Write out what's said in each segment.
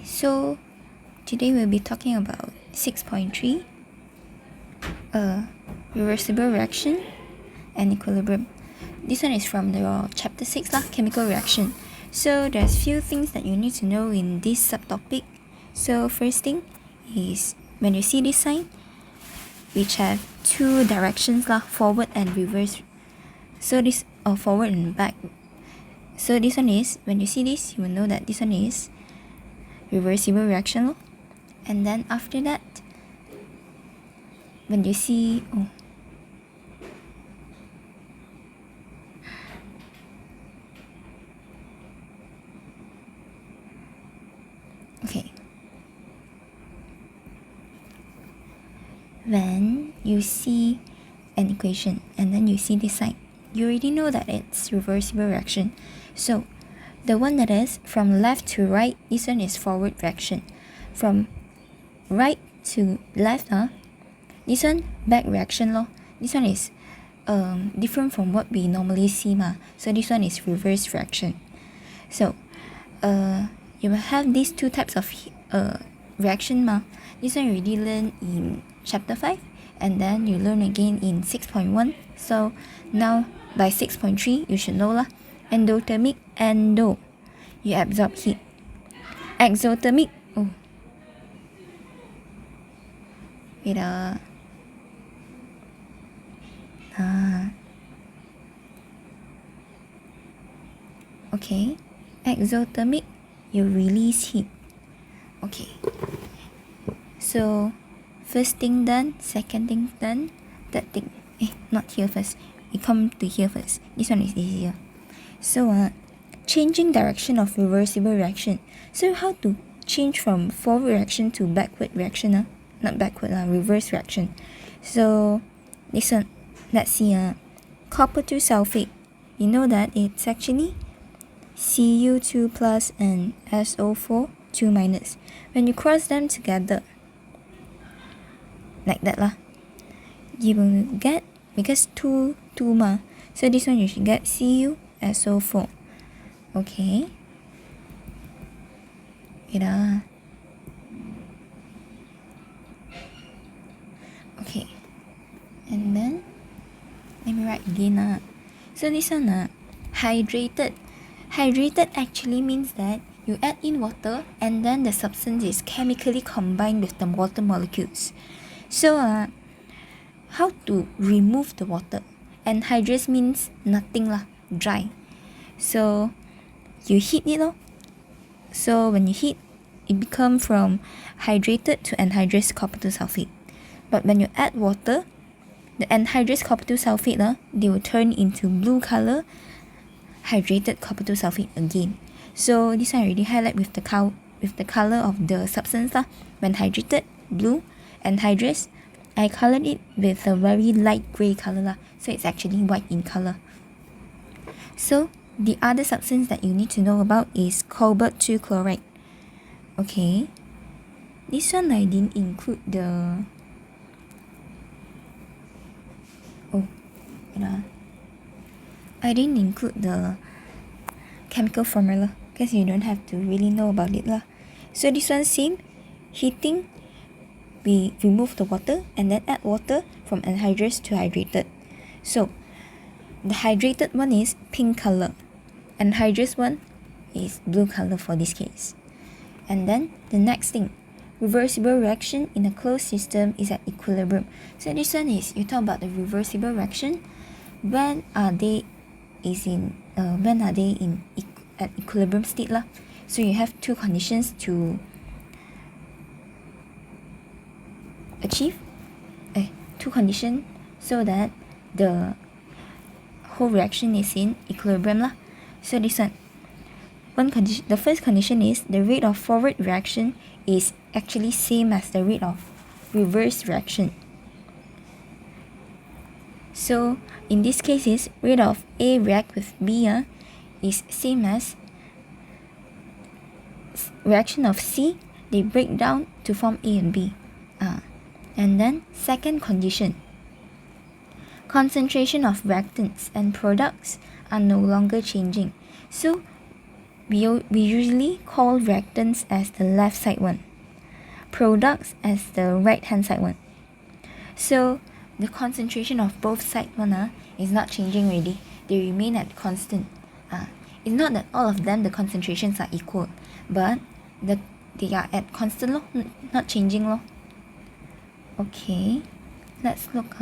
So today we'll be talking about 6.3, reversible reaction and equilibrium. This one is from the chapter 6 lah, chemical reaction. So there's few things that you need to know in this subtopic. So first thing is when you see this sign, which have two directions lah, forward and reverse. So this forward and back. So this one is, when you see this, you will know that this one is reversible reaction. And then after that, when you see when you see an equation and then you see this sign, you already know that it's reversible reaction. So the one that is from left to right, this one is forward reaction. From right to left, this one back reaction lor. This one is different from what we normally see ma. So this one is reverse reaction. So you will have these two types of reaction ma. This one you already learned in chapter 5, and then you learn again in 6.1. So now by 6.3 you should know lah. Endothermic, endo, you absorb heat. Exothermic, okay. Exothermic, you release heat. Okay. So first thing done, second thing done, third thing. Not here first. We come to here first. This one is easier. So changing direction of reversible reaction. So how to change from forward reaction to backward reaction? Not backward, reverse reaction. So this one, let's see. Copper 2 sulfate. You know that it's actually Cu2 plus and SO4 2 minus. When you cross them together, like that lah, you will get, because 2 ma, so this one you should get CuSO4. Okay. Okay. And then let me write again. So this one hydrated. Hydrated actually means that you add in water and then the substance is chemically combined with the water molecules. So how to remove the water? Anhydrous means nothing lah, dry. So you heat it lor. So when you heat, it become from hydrated to anhydrous copper 2 sulfate. But when you add water, the anhydrous copper 2 sulfate they will turn into blue color hydrated copper 2 sulfate again. So this one I already highlight with the color of the substance lah. When hydrated, blue. Anhydrous, I colored it with a very light grey color lah. So it's actually white in color. So the other substance that you need to know about is cobalt 2 chloride. Okay. This one I didn't include the I didn't include the chemical formula because you don't have to really know about it lah. So this one same, heating, we remove the water and then add water from anhydrous to hydrated. So the hydrated one is pink color, anhydrous one is blue color for this case. And then the next thing, reversible reaction in a closed system is at equilibrium. So this one is, you talk about the reversible reaction, when are they at equilibrium state lah. So you have two conditions to achieve, two conditions so that the whole reaction is in equilibrium lah. So this one condition, the first condition is the rate of forward reaction is actually same as the rate of reverse reaction. So in this case is rate of A react with B is same as reaction of C. They break down to form A and B. And then second condition, concentration of reactants and products are no longer changing. So we usually call reactants as the left side one, products as the right hand side one. So the concentration of both side one is not changing already. They remain at constant. It's not that all of them the concentrations are equal, but they are at constant law, not changing law. Okay, let's look.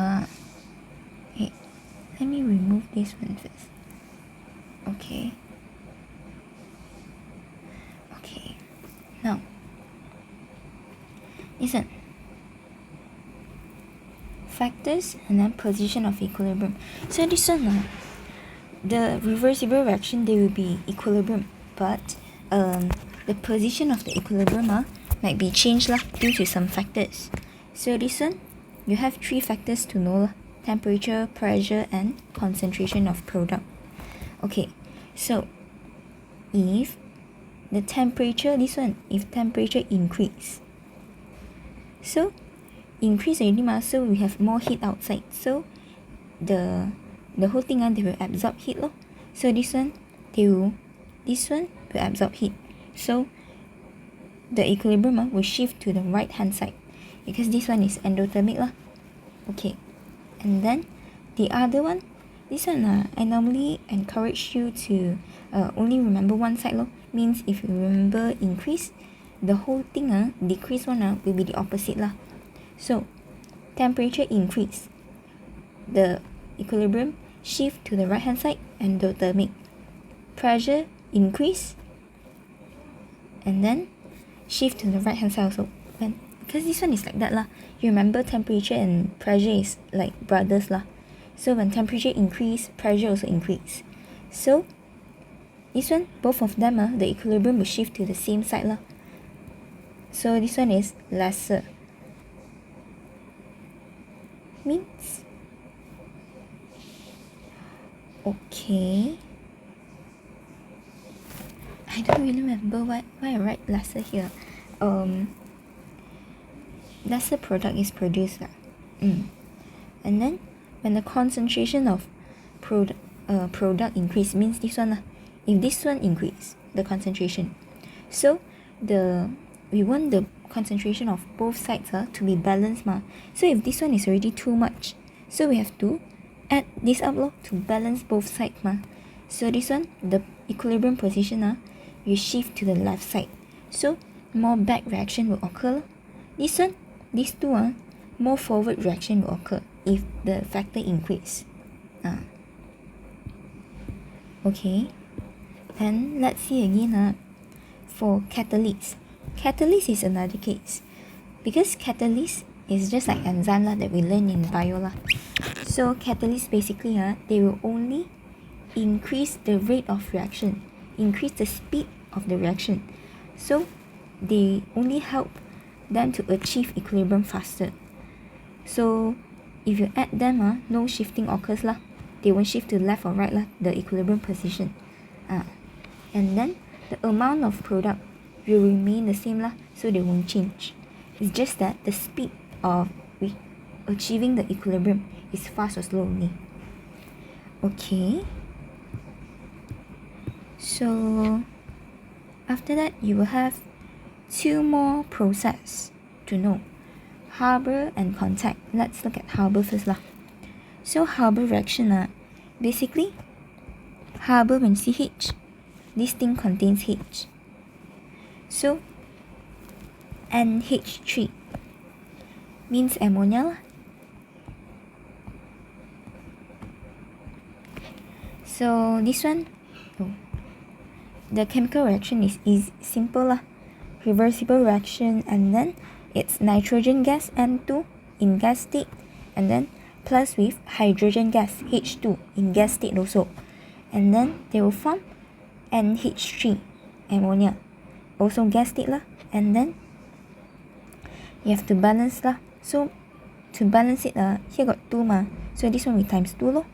Hey, let me remove this one first. Okay. Okay. Now, listen. Factors and then position of equilibrium. So this one, the reversible reaction they will be equilibrium, but the position of the equilibrium might be changed due to some factors. So this one, you have 3 factors to know: temperature, pressure, and concentration of product. Okay, so if the temperature, this one, if temperature increase, so increase already so we have more heat outside, so the whole thing they will absorb heat lor. So this one will absorb heat, so the equilibrium will shift to the right hand side because this one is endothermic lah. Okay, and then the other one, this one I normally encourage you to only remember one side lor. Means if you remember increase, the whole thing decrease one will be the opposite lah. So temperature increase, the equilibrium shift to the right hand side, endothermic. Pressure increase and then shift to the right hand side also. And because this one is like that lah. You remember temperature and pressure is like brothers lah. So when temperature increase, pressure also increase. So this one, both of them the equilibrium will shift to the same side lah. So this one is lesser. Means okay. I don't really remember why I write lesser here. Lesser product is produced and then when the concentration of product increase, means this one if this one increase the concentration, so we want the concentration of both sides to be balanced So if this one is already too much, so we have to add this up to balance both sides So this one, the equilibrium position you shift to the left side, so more back reaction will occur. This one, these two more forward reaction will occur if the factor increase. Okay, then let's see again for catalyst. Catalyst is another case because catalyst is just like enzyme that we learn in bio . So catalyst basically they will only increase the rate of reaction, increase the speed of the reaction. So they only help them to achieve equilibrium faster. So if you add them no shifting occurs They won't shift to left or right the equilibrium position. And then the amount of product will remain the same so they won't change. It's just that the speed of achieving the equilibrium is fast or slow only. Okay. So after that you will have 2 more process to know: Haber and contact. Let's look at Haber first So Haber reaction basically Haber when CH, this thing contains H. So NH3 means ammonia So this one, the chemical reaction is simple reversible reaction, and then it's nitrogen gas N2 in gas state, and then plus with hydrogen gas H2 in gas state also, and then they will form NH3 ammonia, also gas state and then you have to balance So to balance it here got 2 so this one we times 2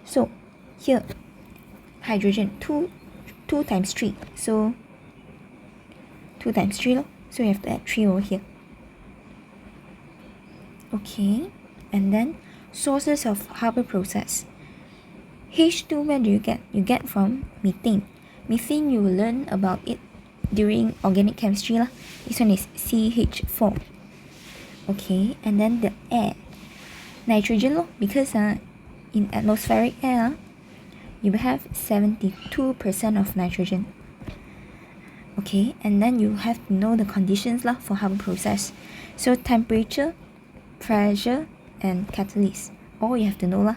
So here hydrogen 2 times 3, so 2 times 3 so you have to add 3 over here. Okay, and then sources of Haber process. H2 where do you get? You get from methane. Methane, you will learn about it during organic chemistry lah. This one is CH4. Okay, and then the air. Nitrogen lor, because in atmospheric air, you have 72% of nitrogen. Okay, and then you have to know the conditions lah for Haber process. So temperature, pressure, and catalyst. All you have to know lah.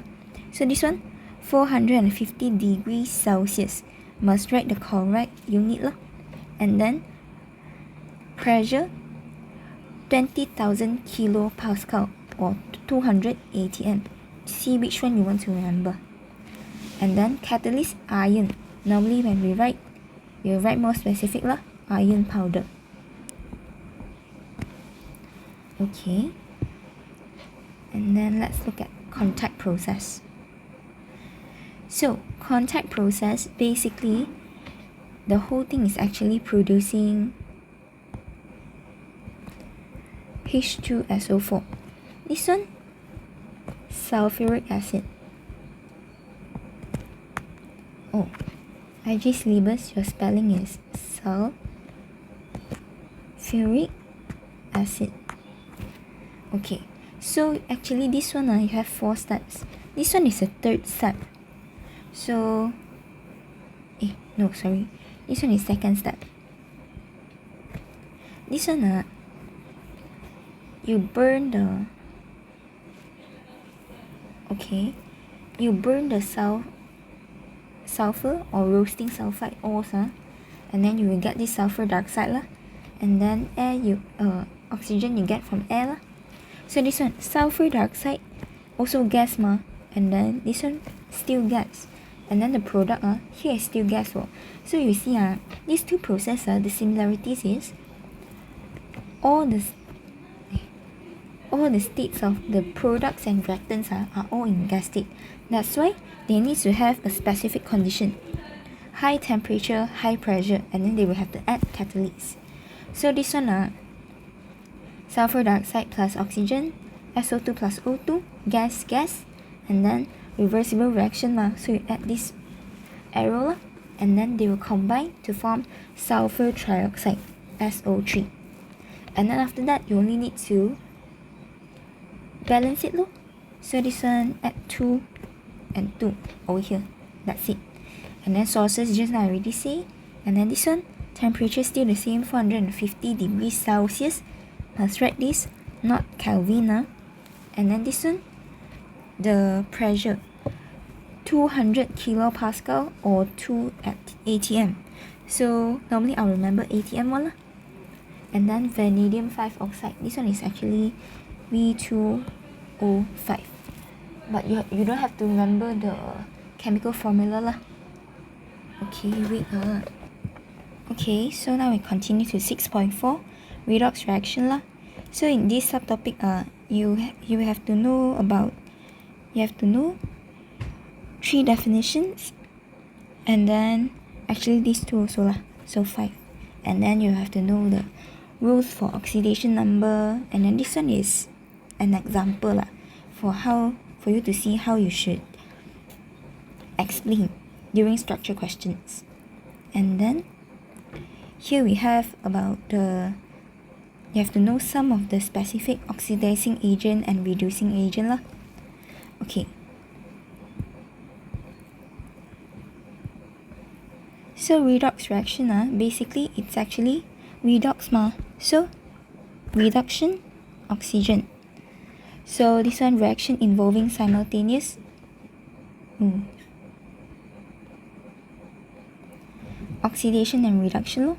So this one, 450 degrees Celsius. Must write the correct unit lah. And then pressure, 20,000 kilopascal or 200 atm. See which one you want to remember. And then catalyst, iron. Normally when we write, you write more specific lah, iron powder. Okay. And then let's look at contact process. So contact process, basically the whole thing is actually producing H2SO4. This one, sulfuric acid. Oh, IG syllabus, your spelling is sulfuric acid. Okay, so actually this one you have 4 steps. This one is a 3rd step. So, no, sorry. This one is 2nd step. This one you burn the sulfur or roasting sulfide ores, and then you will get this sulfur dioxide lah, and then oxygen you get from air lah. So this one, sulfur dioxide, also gas ma, and then this one still gas, and then the product here is still gas. So you see these two processes, the similarities is all the states of the products and reactants are all in gas state. That's why they need to have a specific condition, high temperature, high pressure, and then they will have to add catalysts. So this one sulfur dioxide plus oxygen, SO2 plus O2, gas, and then reversible reaction lah. So you add this arrow lah, and then they will combine to form sulfur trioxide, SO3. And then after that, you only need to balance it loh. So this one add 2 and 2 over here. That's it. And then sources just now I already say. And then this one, temperature still the same, 450 degrees Celsius. Must write this, not Kelvin. And then this one, the pressure, 200 kilopascal or 2 atm. So normally I'll remember atm one lah. And then vanadium 5 oxide. This one is actually V2O5. But you don't have to remember the chemical formula lah. Okay, wait. Okay, so now we continue to 6.4, redox reaction lah. So in this subtopic, you have to know 3 definitions, and then actually these 2 also lah, so 5. And then you have to know the rules for oxidation number, and then this one is an example lah for you to see how you should explain during structure questions. And then here we have about you have to know some of the specific oxidizing agent and reducing agent lah. Okay. So redox reaction basically it's actually redox so reduction, oxygen. So this one, reaction involving simultaneous oxidation and reduction.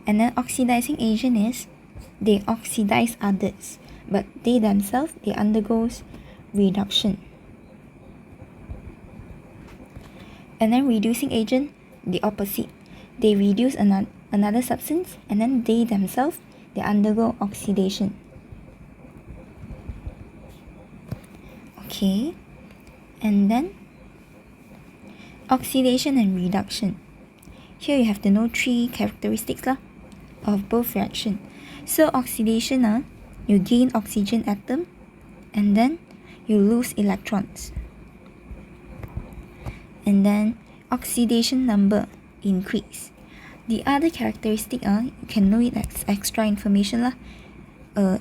And then oxidizing agent is they oxidize others, but they themselves, they undergoes reduction. And then reducing agent, the opposite. They reduce another substance, and then they themselves, they undergo oxidation. Okay, and then oxidation and reduction. Here you have to know 3 characteristics of both reaction. So oxidation, you gain oxygen atom, and then you lose electrons. And then oxidation number increase. The other characteristic you can know it as extra information lah.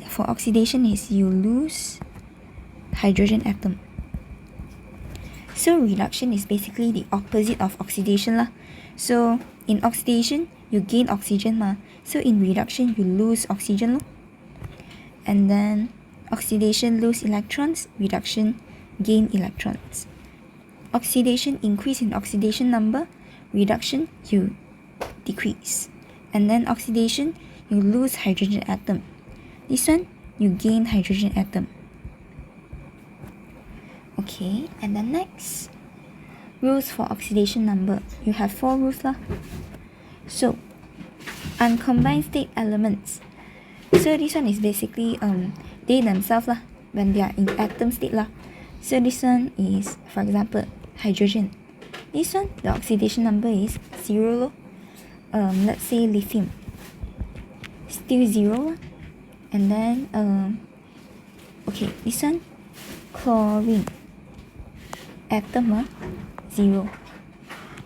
For oxidation is you lose hydrogen atom. So reduction is basically the opposite of oxidation lah. So in oxidation you gain oxygen lah. So in reduction you lose oxygen lah. And then oxidation lose electrons, reduction gain electrons. Oxidation increase in oxidation number, reduction you decrease. And then oxidation you lose hydrogen atom. This one you gain hydrogen atom. Okay, and then next, rules for oxidation number. You have 4 rules lah. So uncombined state elements. So this one is basically they themselves lah, when they are in atom state lah. So this one is, for example, hydrogen. This one, the oxidation number is 0 loh. Let's say lithium, still 0. And then okay, this one, chlorine, atom 0.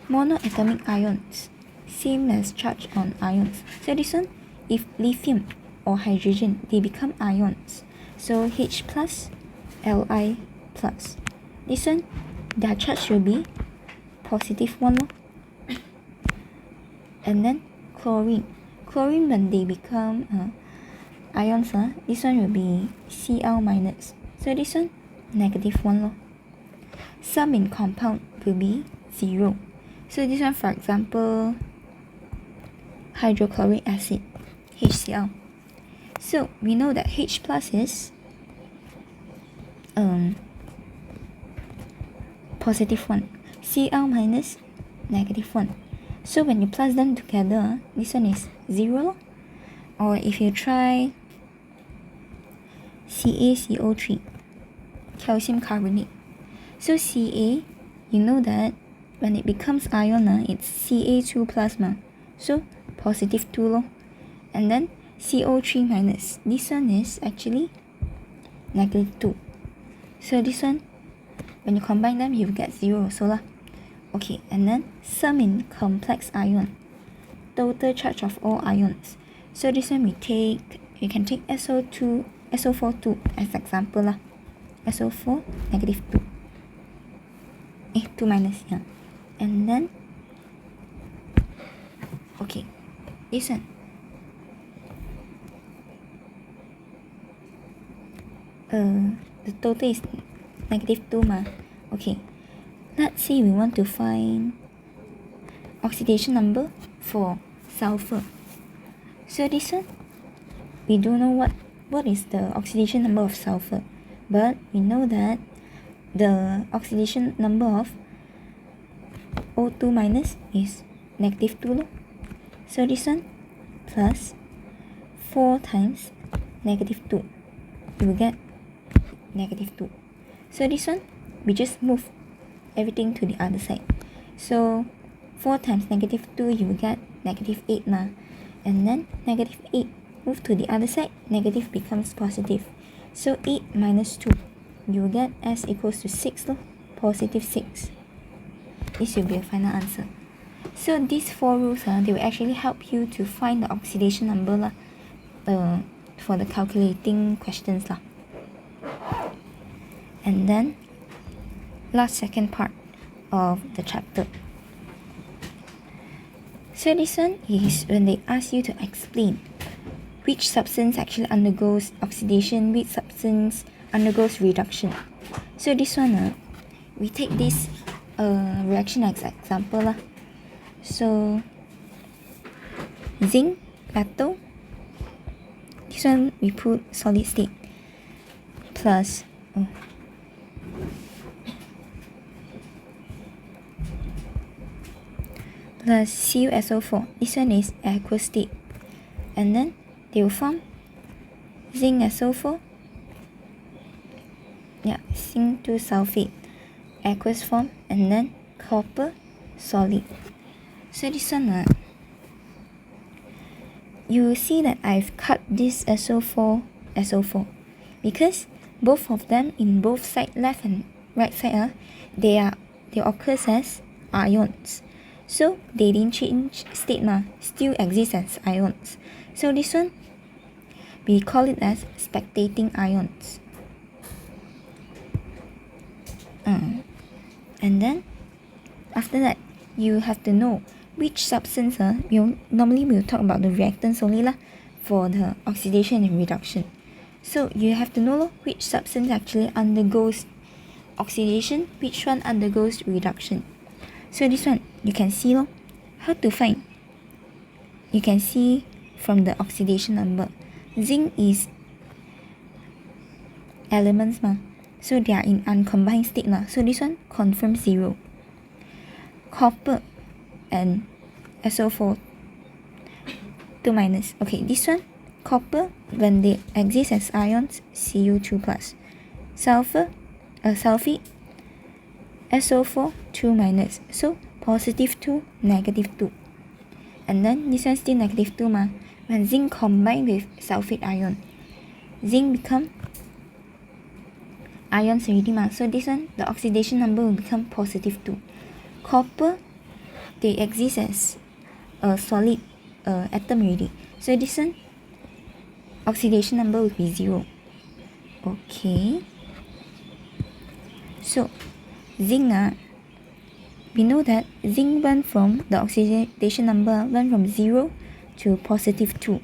Monoatomic ions, same as charge on ions. So this one, if lithium or hydrogen, they become ions. So H plus, Li plus. This one, their charge will be positive 1 loh. And then chlorine. Chlorine, when they become ions, this one will be Cl minus. So this one, negative 1 loh. Sum in compound will be 0. So this one, for example, hydrochloric acid, HCl. So we know that H plus is positive 1, Cl minus negative 1. So when you plus them together, this one is 0. Or if you try CaCO3, calcium carbonate. So Ca, you know that when it becomes ion, it's Ca2 plus. So positive 2 loh. And then CO3 minus. This one is actually negative 2. So this one, when you combine them, you get 0 also lah. Okay, and then sum in complex ion. Total charge of all ions. So this one you can take SO4 2 as example lah. SO4 negative 2. 2 minus, yeah. And then okay, this one, the total is negative 2 Okay, let's say we want to find oxidation number for sulfur. So this one, we don't know what is the oxidation number of sulfur, but we know that the oxidation number of O2 minus is negative 2 loh. So this one plus 4 times negative 2, you will get negative 2. So this one, we just move everything to the other side. So 4 times negative 2, you will get negative 8 and then negative 8 move to the other side, negative becomes positive. So 8 minus 2, you will get S equals to 6 loh, positive 6. This will be a final answer. So these 4 rules they will actually help you to find the oxidation number lah, for the calculating questions lah. And then last second part of the chapter. So this one is when they ask you to explain which substance actually undergoes oxidation, which substance undergoes reduction. So this one we take this reaction as example lah. So zinc metal, this one we put solid state, plus plus CuSO4, this one is aqueous state, and then they will form zinc SO4, zinc 2 sulfate, aqueous form, and then copper solid. So this one you see that I've cut this SO4 because both of them in both side, left and right side, they occurs as ions. So they didn't change state still exist as ions. So this one, we call it as spectating ions. And then after that, you have to know which substance. Normally we'll talk about the reactants only for the oxidation and reduction. So you have to know which substance actually undergoes oxidation, which one undergoes reduction. So this one you can see how to find. You can see from the oxidation number. Zinc is elements so they are in uncombined state so this one confirms 0. Copper and SO4 2 minus. Okay, this one copper, when they exist as ions, Cu2 plus. Sulfur, sulfate, SO4 2 minus. So positive 2, negative 2. And then this one still negative 2 When zinc combined with sulfate ion, zinc become ions already so this one, the oxidation number will become positive 2. Copper, they exist as a solid atom already. So this one, oxidation number will be 0. Okay. So zinc, we know that zinc went from the oxidation number went from 0 to positive 2.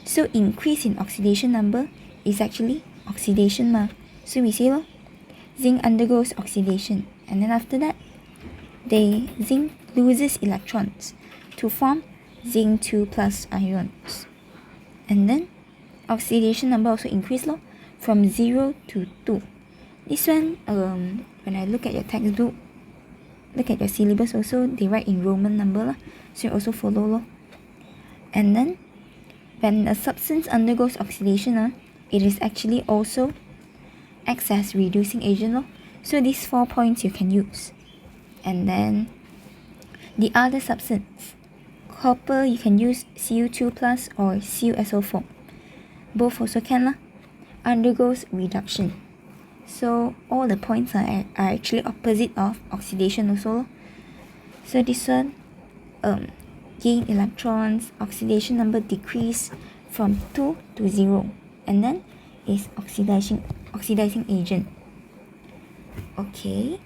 So increase in oxidation number is actually oxidation So we say zinc undergoes oxidation, and then after that, zinc loses electrons to form zinc 2 plus ions. And then oxidation number also increase from 0 to 2. This one, when I look at your textbook, look at your syllabus also, they write in Roman number so you also follow And then when a substance undergoes oxidation, it is actually also acts as reducing agent So these 4 points you can use. And then the other substance, copper, you can use Cu2 plus or CuSO4. Both also can undergoes reduction. So all the points are actually opposite of oxidation also. So this one, gain electrons, oxidation number decrease from 2 to 0, and then is oxidizing agent. Okay.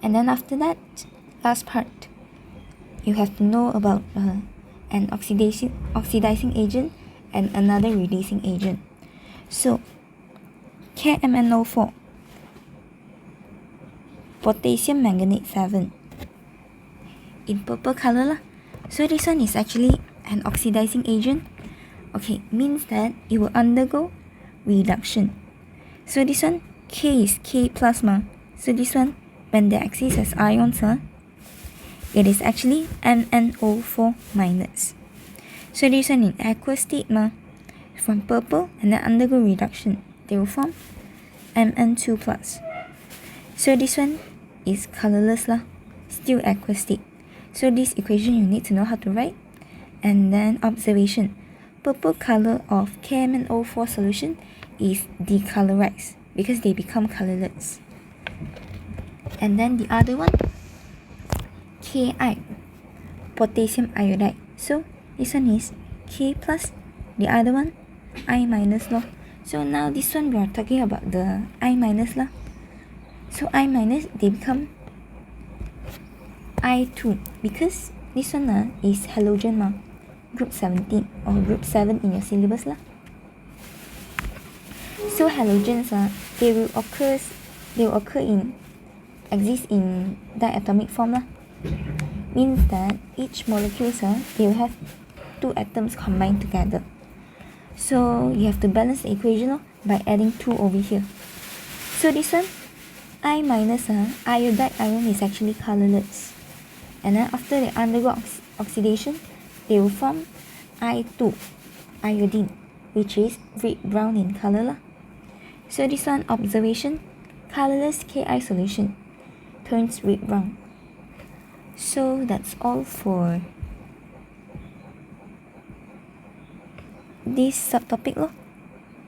And then after that, last part, you have to know about an oxidizing agent and another reducing agent. So KMnO4, potassium manganate 7, in purple color So this one is actually an oxidizing agent. Okay, means that it will undergo reduction. So this one, K is K plasma. So this one, when they exist as ions, it is actually MnO4 minus. So this one in aqueous state from purple and then undergo reduction, they will form Mn2 plus. So this one is colorless still aqueous state. So this equation you need to know how to write. And then observation, purple color of KMnO4 solution is decolorized because they become colorless. And then the other one, Ki, potassium iodide. So this one is K plus, the other one I minus So now this one we are talking about the I minus So I minus, they become I2 because this one is halogen group 17 or group 7 in your syllabus So halogens they will exist in diatomic form Means that each molecule they will have 2 atoms combined together. So you have to balance the equation by adding 2 over here. So this one, I minus iodide ion is actually colorless. And then after they undergo oxidation, they will form I2, iodine, which is red-brown in color So this one, observation, colorless Ki solution turns red-brown. So that's all for this subtopic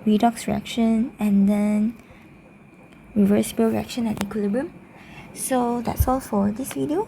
redox reaction and then reversible reaction and equilibrium. So that's all for this video.